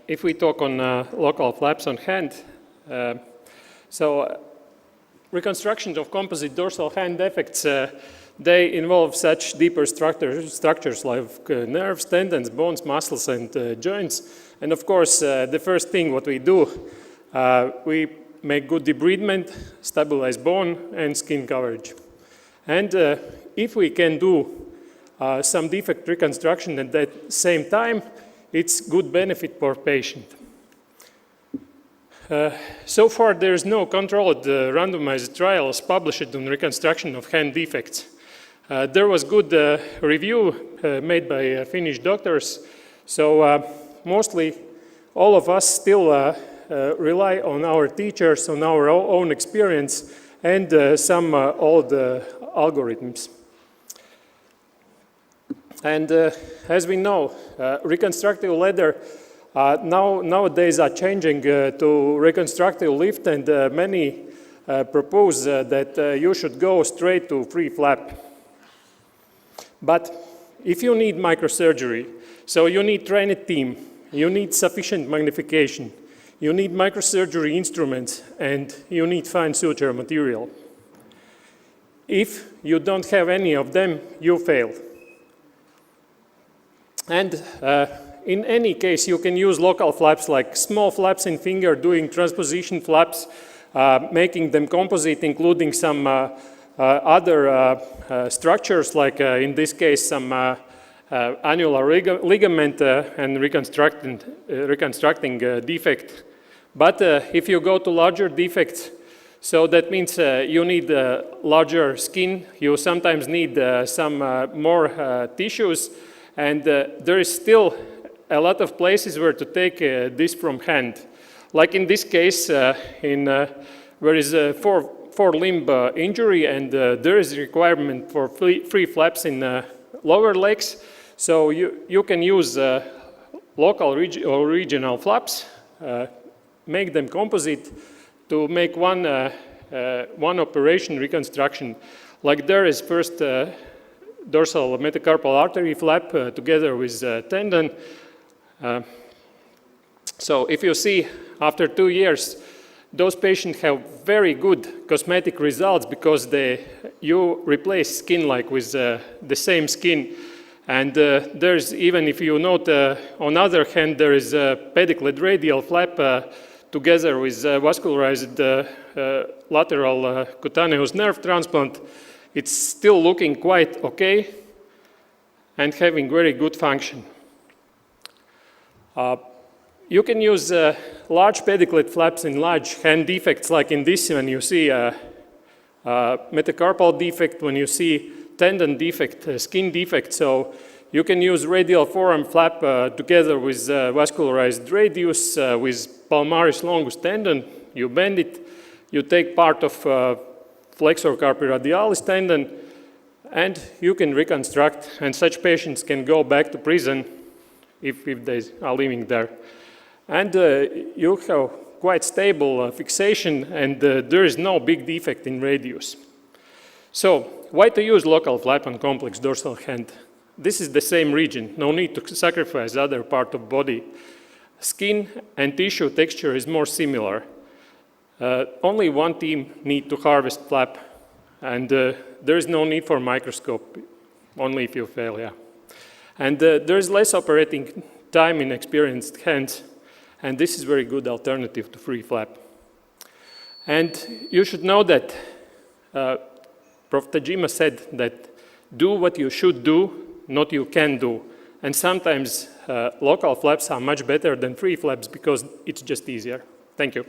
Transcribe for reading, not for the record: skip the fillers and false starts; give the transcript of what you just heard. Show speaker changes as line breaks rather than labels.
If we talk on local flaps on hand, so reconstruction of composite dorsal hand defects, they involve such deeper structures like nerves, tendons, bones, muscles, and joints. And of course, the first thing what we do, we make good debridement, stabilize bone, and skin coverage. And if we can do some defect reconstruction at that same time, it's good benefit for patient. So far, there is no controlled randomized trials published on reconstruction of hand defects. There was good review made by Finnish doctors. So mostly all of us still rely on our teachers, on our own experience, and some old algorithms. And as we know, reconstructive leather nowadays are changing to reconstructive lift, and many propose that you should go straight to free flap. But if you need microsurgery, so you need trained team, you need sufficient magnification, you need microsurgery instruments, and you need fine suture material. If you don't have any of them, you fail. And in any case, you can use local flaps like small flaps in finger, doing transposition flaps, making them composite, including some other structures, like in this case, some annular ligament and reconstructing defect. But if you go to larger defects, so that means you need larger skin, you sometimes need some more tissues, and there is still a lot of places where to take this from hand. Like in this case, where is a four-limb injury, and there is a requirement for free flaps in lower legs. So you can use local or regional flaps, make them composite to make one operation reconstruction. Like there is first dorsal metacarpal artery flap together with tendon. So if you see, after 2 years, those patients have very good cosmetic results because you replace skin like with the same skin. And there's even, if you note, on the other hand, there is a pedicled radial flap together with vascularized lateral cutaneous nerve transplant. It's still looking quite okay and having very good function. You can use large pedicled flaps in large hand defects, like in this one you see a metacarpal defect, when you see tendon defect, skin defect. So you can use radial forearm flap together with vascularized radius with palmaris longus tendon. You bend it, you take part of flexor carpi radialis tendon, and you can reconstruct, and such patients can go back to prison if they are living there. And you have quite stable fixation, and there is no big defect in radius. So why to use local flap on complex dorsal hand? This is the same region, no need to sacrifice other part of body. Skin and tissue texture is more similar. Only one team need to harvest flap, and there is no need for microscope, only if you fail, yeah. And there is less operating time in experienced hands, and this is very good alternative to free flap. And you should know that Prof. Tajima said that do what you should do, not you can do. And sometimes local flaps are much better than free flaps because it's just easier. Thank you.